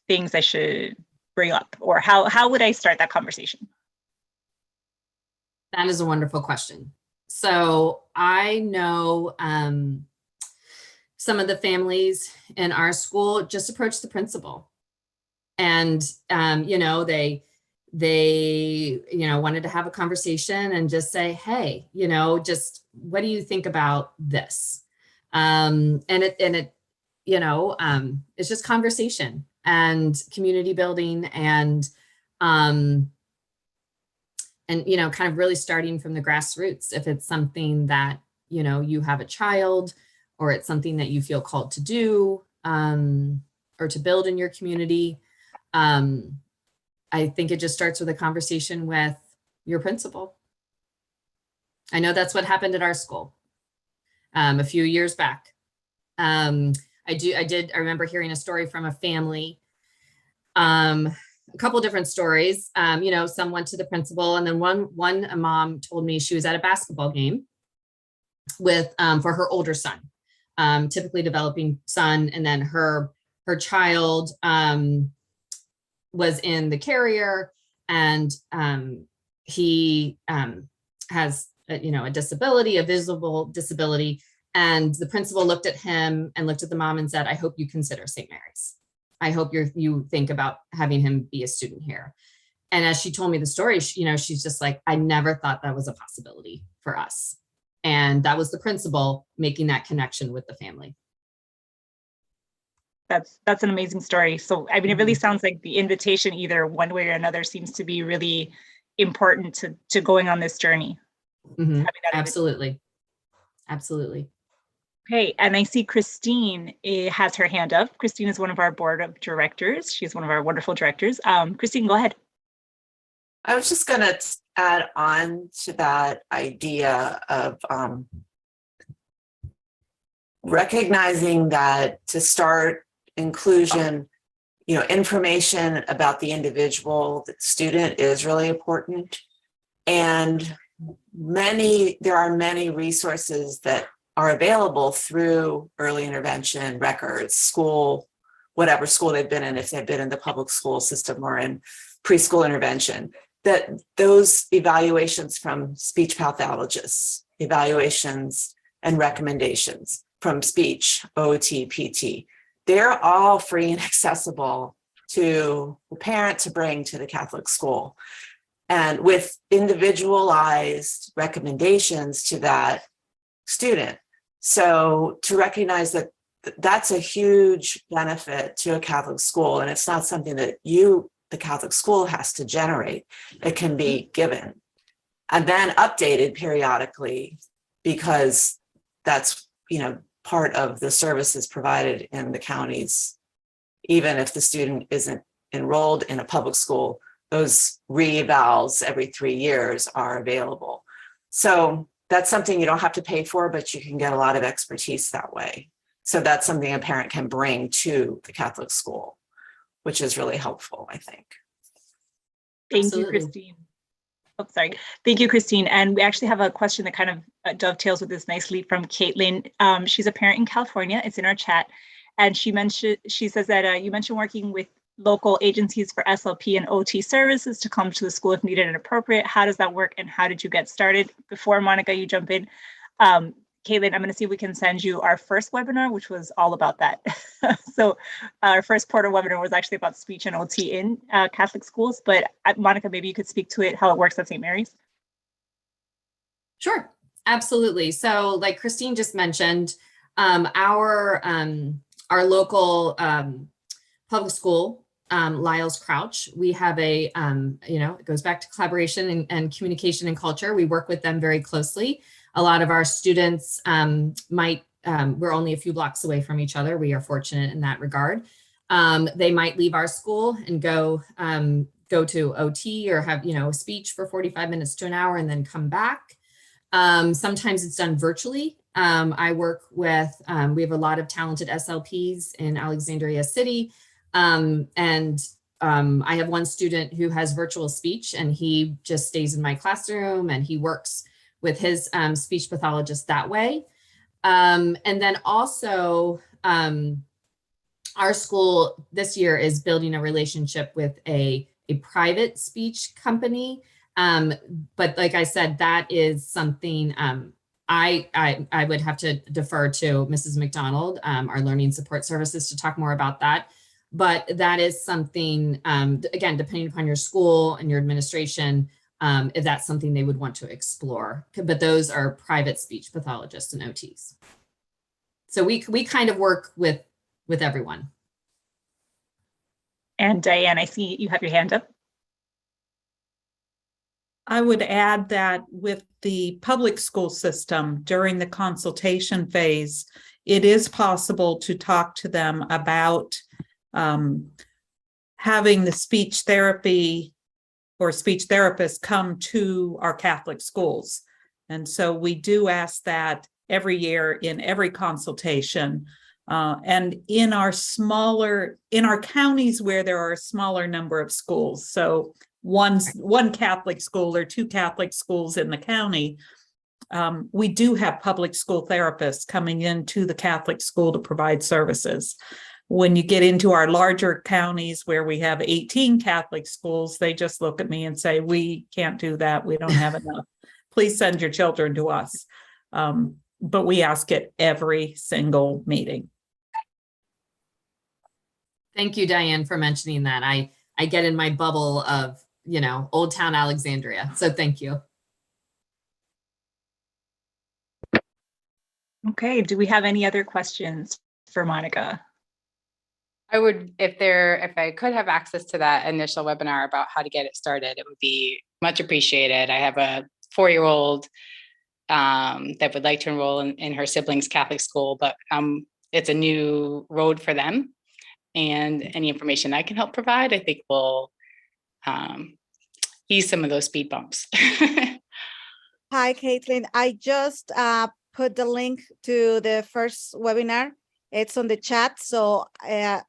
Speaker 1: things I should bring up, or how would I start that conversation?
Speaker 2: That is a wonderful question. So I know some of the families in our school just approach the principal, and they wanted to have a conversation and just say, hey, just what do you think about this? It's just conversation and community building and kind of really starting from the grassroots. If it's something that, you have a child, or it's something that you feel called to do, or to build in your community. I think it just starts with a conversation with your principal. I know that's what happened at our school a few years back. I remember hearing a story from a family, a couple different stories. Some went to the principal, and then one mom told me she was at a basketball game with for her older son, typically developing son, and then her child was in the carrier, and he has a disability, a visible disability. And the principal looked at him and looked at the mom and said, I hope you consider St. Mary's. I hope you think about having him be a student here. And as she told me the story, she's just like, I never thought that was a possibility for us. And that was the principal making that connection with the family.
Speaker 1: That's an amazing story. So, I mean, it really sounds like the invitation, either one way or another, seems to be really important to going on this journey.
Speaker 2: Mm-hmm. Absolutely. Absolutely.
Speaker 1: Okay, and I see Christine has her hand up. Christine is one of our board of directors. She's one of our wonderful directors. Christine, go ahead.
Speaker 7: I was just going to add on to that idea of recognizing that to start inclusion, information about the individual, the student, is really important. And there are many resources that are available through early intervention records, school, whatever school they've been in, if they've been in the public school system or in preschool intervention. that those evaluations from speech pathologists, evaluations and recommendations from speech, OT, PT, they're all free and accessible to the parent to bring to the Catholic school. And with individualized recommendations to that student. So to recognize that that's a huge benefit to a Catholic school, and it's not something that the Catholic school has to generate. It can be given and then updated periodically, because that's, part of the services provided in the counties. Even if the student isn't enrolled in a public school, those re-evals every 3 years are available. So that's something you don't have to pay for, but you can get a lot of expertise that way. So that's something a parent can bring to the Catholic school, which is really helpful, I think.
Speaker 1: Thank
Speaker 2: Absolutely.
Speaker 1: you, Christine. Oh, sorry. Thank you, Christine. And we actually have a question that kind of dovetails with this nicely from Caitlin. She's a parent in California. It's in our chat. And she says that you mentioned working with local agencies for SLP and OT services to come to the school if needed and appropriate. How does that work and how did you get started? Before Monica, you jump in. Caitlin, I'm going to see if we can send you our first webinar, which was all about that. So our first portal webinar was actually about speech and OT in Catholic schools. But Monica, maybe you could speak to it, how it works at St. Mary's.
Speaker 2: Sure, absolutely. So like Christine just mentioned, our local public school, Lyles Crouch, we have a, it goes back to collaboration and communication and culture. We work with them very closely. A lot of our students we're only a few blocks away from each other. We are fortunate in that regard. They might leave our school and go to OT or have, a speech for 45 minutes to an hour and then come back. Sometimes it's done virtually. I work with, we have a lot of talented SLPs in Alexandria City. I have one student who has virtual speech and he just stays in my classroom and he works with his speech pathologist that way. And then also our school this year is building a relationship with a private speech company. But like I said, that is something I would have to defer to Mrs. McDonald, our learning support services, to talk more about that. But that is something, again, depending upon your school and your administration, if that's something they would want to explore. But those are private speech pathologists and OTs. So we kind of work with everyone.
Speaker 1: And Diane, I see you have your hand up.
Speaker 8: I would add that with the public school system during the consultation phase, it is possible to talk to them about having the speech therapy or speech therapists come to our Catholic schools. And so we do ask that every year in every consultation. And in our counties where there are a smaller number of schools, so one Catholic school or two Catholic schools in the county, we do have public school therapists coming into the Catholic school to provide services. When you get into our larger counties where we have 18 Catholic schools, they just look at me and say, we can't do that. We don't have enough. Please send your children to us. But we ask it every single meeting.
Speaker 2: Thank you, Diane, for mentioning that. I get in my bubble of, Old Town Alexandria. So thank you.
Speaker 1: Okay, do we have any other questions for Monica?
Speaker 9: I would, if I could have access to that initial webinar about how to get it started, it would be much appreciated. I have a 4-year-old that would like to enroll in her sibling's Catholic school, but it's a new road for them. And any information I can help provide, I think will ease some of those speed bumps.
Speaker 10: Hi, Caitlin. I just put the link to the first webinar. It's on the chat, so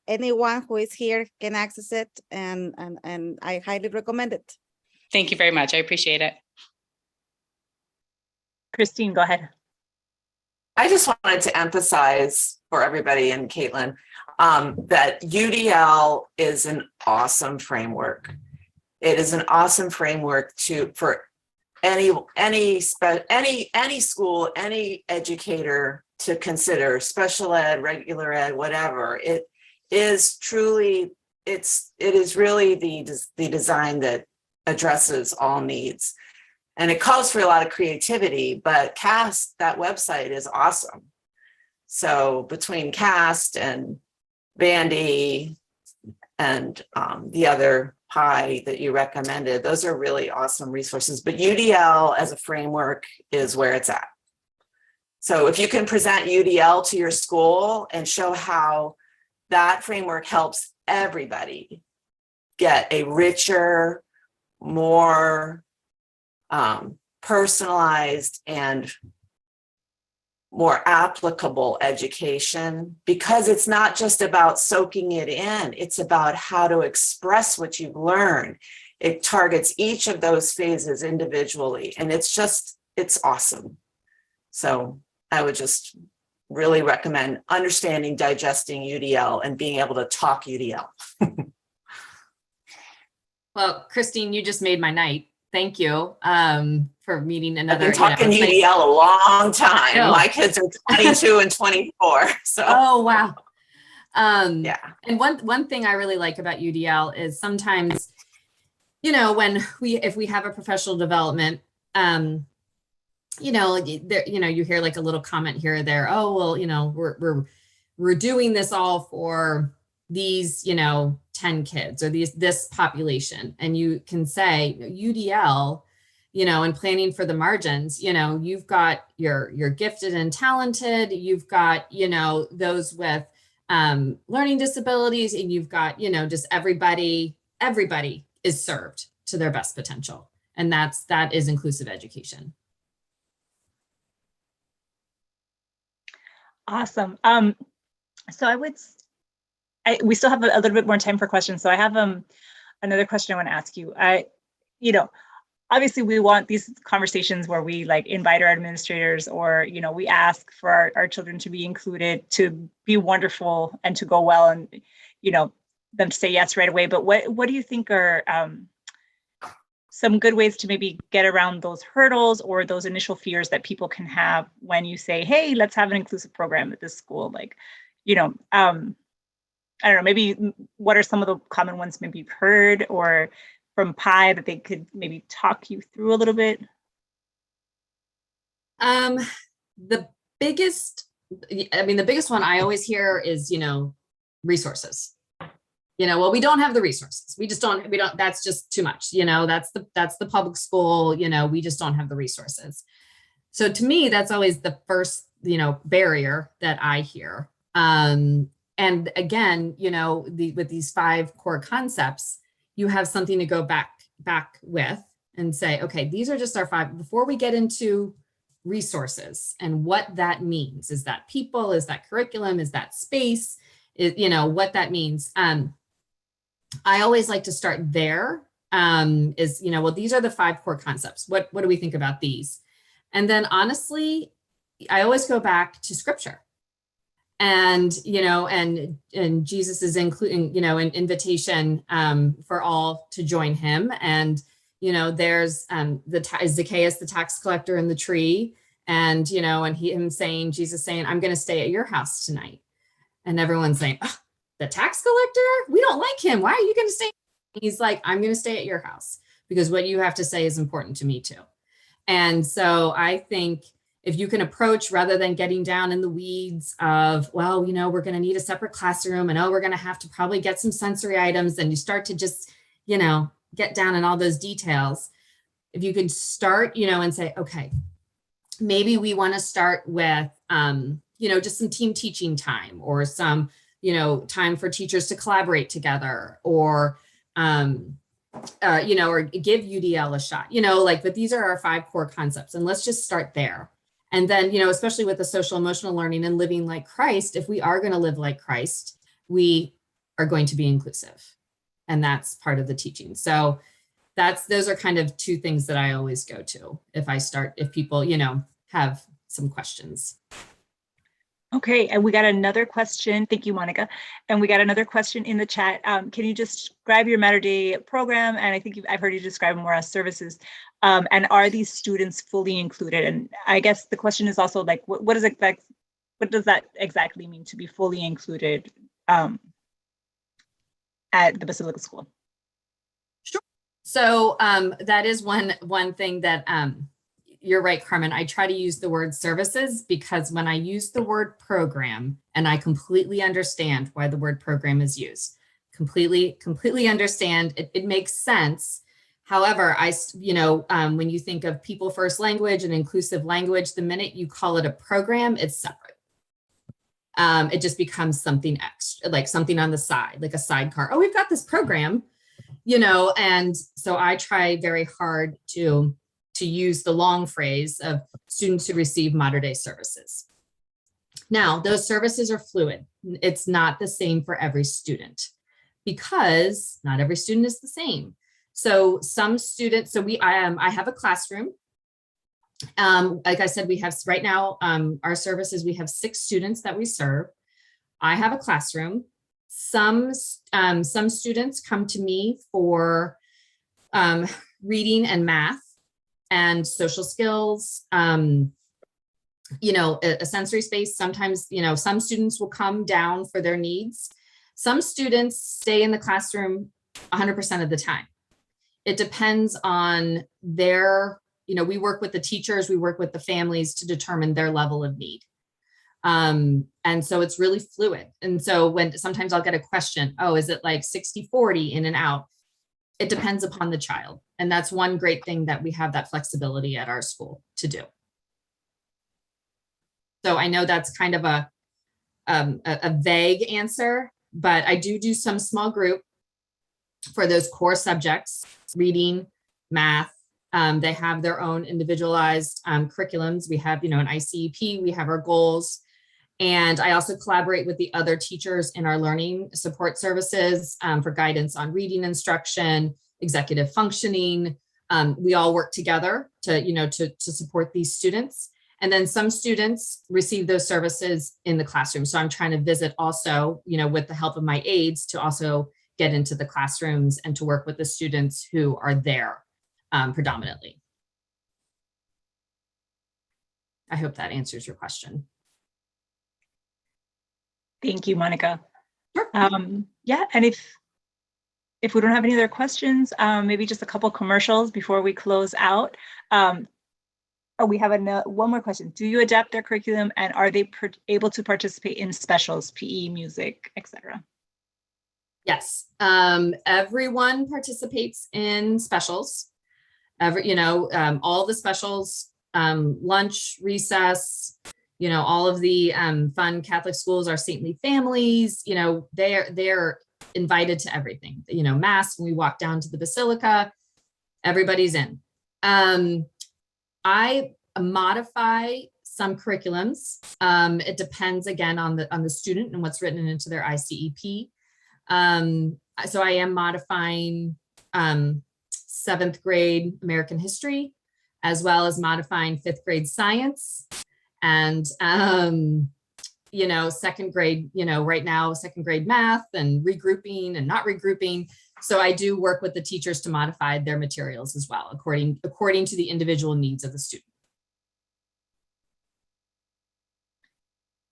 Speaker 10: anyone who is here can access it, and I highly recommend it.
Speaker 9: Thank you very much. I appreciate it.
Speaker 1: Christine, go ahead.
Speaker 7: I just wanted to emphasize for everybody and Caitlin that UDL is an awesome framework. It is an awesome framework for any school, any educator to consider, special ed, regular ed, whatever. It is truly, it is really the design that addresses all needs. And it calls for a lot of creativity, but CAST, that website is awesome. So between CAST and Bandy and the other Pi that you recommended, those are really awesome resources. But UDL as a framework is where it's at. So if you can present UDL to your school and show how that framework helps everybody get a richer, more personalized and more applicable education, because it's not just about soaking it in, it's about how to express what you've learned. It targets each of those phases individually, and it's awesome. So I would just really recommend understanding, digesting UDL, and being able to talk UDL.
Speaker 2: Well, Christine, you just made my night. Thank you for meeting another.
Speaker 7: I've been talking UDL a long time. My kids are 22 and 24. So.
Speaker 2: Oh, wow.
Speaker 7: Yeah.
Speaker 2: And one thing I really like about UDL is sometimes, if we have a professional development, you hear like a little comment here or there. Oh, well, we're doing this all for these, 10 kids or this population. And you can say UDL, and planning for the margins, you've got your gifted and talented, you've got, those with learning disabilities, and you've got, just everybody is served to their best potential. And that is inclusive education.
Speaker 1: Awesome. So we still have a little bit more time for questions. So I have another question I want to ask you. Obviously we want these conversations where we like invite our administrators, or, we ask for our children to be included, to be wonderful and to go well, and, them to say yes right away. But what do you think are some good ways to maybe get around those hurdles or those initial fears that people can have when you say, hey, let's have an inclusive program at this school? Like, I don't know, maybe what are some of the common ones maybe you've heard or from Pi that they could maybe talk you through a little bit?
Speaker 2: The biggest one I always hear is, resources. Well, we don't have the resources. We don't, that's just too much. That's the public school, we just don't have the resources. So to me, that's always the first, barrier that I hear. And again, with these 5 core concepts, you have something to go back with and say, okay, these are just our 5 before we get into resources and what that means. Is that people? Is that curriculum? Is that space? What that means. I always like to start there. Well, these are the 5 core concepts. What do we think about these? And then honestly, I always go back to scripture. And, and Jesus is including, an invitation for all to join him. And, there's Zacchaeus, the tax collector in the tree. And, and Jesus saying, I'm going to stay at your house tonight. And everyone's saying, oh, the tax collector? We don't like him. Why are you going to stay? He's like, I'm going to stay at your house because what you have to say is important to me too. And so I think if you can approach rather than getting down in the weeds of, well, we're going to need a separate classroom and, we're going to have to probably get some sensory items. And you start to just, get down in all those details. If you could start, and say, okay, maybe we want to start with, just some team teaching time or some, time for teachers to collaborate together or, or give UDL a shot, but these are our 5 core concepts. And let's just start there. And then, especially with the social emotional learning and living like Christ, if we are going to live like Christ, we are going to be inclusive. And that's part of the teaching. So those are kind of 2 things that I always go to if people, have some questions.
Speaker 1: Okay, and we got another question. Thank you, Monica. And we got another question in the chat. Can you just describe your Matter Day program? And I think I've heard you describe more as services. And are these students fully included? And I guess the question is also like, what does that exactly mean to be fully included at the Basilica School?
Speaker 2: Sure. So that is one thing that you're right, Carmen. I try to use the word services because when I use the word program, and I completely understand why the word program is used, completely understand, it makes sense. However, when you think of people first language and inclusive language, the minute you call it a program, it's separate. It just becomes something extra, like something on the side, like a sidecar. Oh, we've got this program, and so I try very hard to use the long phrase of students who receive Mater Day services. Now, those services are fluid. It's not the same for every student because not every student is the same. So some students, I have a classroom. Like I said, we have right now, our services, we have 6 students that we serve. I have a classroom. Some students come to me for reading and math and social skills, a sensory space. Sometimes, some students will come down for their needs. Some students stay in the classroom 100% of the time. It depends on their, we work with the teachers, we work with the families to determine their level of need. And so it's really fluid. And so sometimes I'll get a question, oh, is it like 60-40 in and out? It depends upon the child. And that's one great thing that we have that flexibility at our school to do. So I know that's kind of a vague answer, but I do some small group for those core subjects, reading, math. They have their own individualized curriculums. We have, an ICEP, we have our goals. And I also collaborate with the other teachers in our learning support services for guidance on reading instruction, executive functioning. We all work together to support these students. And then some students receive those services in the classroom. So I'm trying to visit also, with the help of my aides to also get into the classrooms and to work with the students who are there predominantly. I hope that answers your question.
Speaker 1: Thank you, Monica.
Speaker 2: Sure.
Speaker 1: Yeah, and if we don't have any other questions, maybe just a couple commercials before we close out. We have one more question. Do you adapt their curriculum and are they able to participate in specials, PE, music, etc.?
Speaker 2: Yes, everyone participates in specials. All the specials, lunch, recess, all of the fun Catholic schools, our saintly families, they're invited to everything. Mass, when we walk down to the Basilica, everybody's in. I modify some curriculums. It depends again on the student and what's written into their ICEP. So I am modifying 7th grade American history, as well as modifying 5th grade science. And, 2nd grade, right now, 2nd grade math and regrouping and not regrouping. So I do work with the teachers to modify their materials as well, according to the individual needs of the student.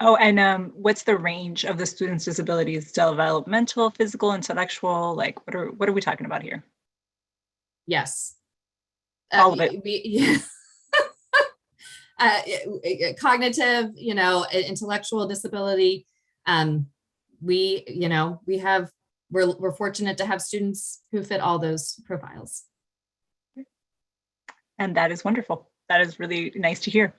Speaker 1: Oh, and what's the range of the students' disabilities? Developmental, physical, intellectual? Like, what are we talking about here?
Speaker 2: Yes.
Speaker 1: All of it.
Speaker 2: Cognitive, intellectual disability. We're fortunate to have students who fit all those profiles.
Speaker 1: And that is wonderful. That is really nice to hear.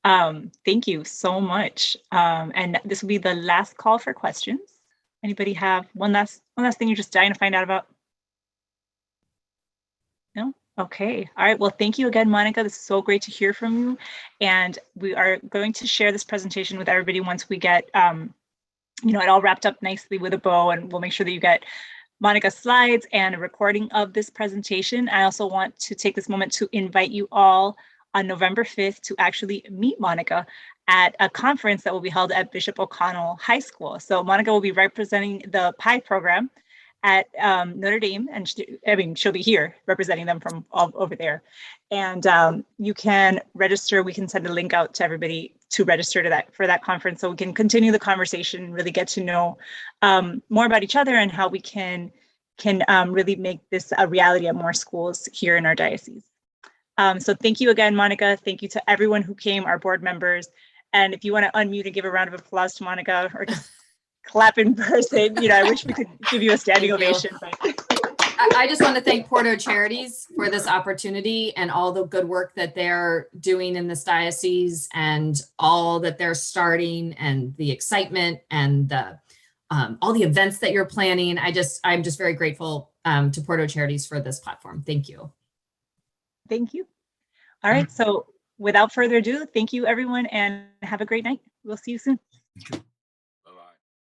Speaker 1: Thank you so much. And this will be the last call for questions. Anybody have one last thing you're just dying to find out about? No? Okay. All right. Well, thank you again, Monica. This is so great to hear from you. And we are going to share this presentation with everybody once we get, it all wrapped up nicely with a bow, and we'll make sure that you get Monica's slides and a recording of this presentation. I also want to take this moment to invite you all on November 5th to actually meet Monica at a conference that will be held at Bishop O'Connell High School. So Monica will be representing the PI program at Notre Dame, and she'll be here representing them from all over there. And you can register. We can send a link out to everybody to register to for that conference, so we can continue the conversation and really get to know more about each other and how we can really make this a reality at more schools here in our diocese. So thank you again, Monica. Thank you to everyone who came, our board members. And if you want to unmute and give a round of applause to Monica, or just clap in person, I wish we could give you a standing ovation. But
Speaker 2: I just want to thank Porto Charities for this opportunity and all the good work that they're doing in this diocese and all that they're starting and the excitement and the all the events that you're planning. I'm just very grateful to Porto Charities for this platform. Thank you.
Speaker 1: Thank you. All right. So without further ado, thank you, everyone, and have a great night. We'll see you soon.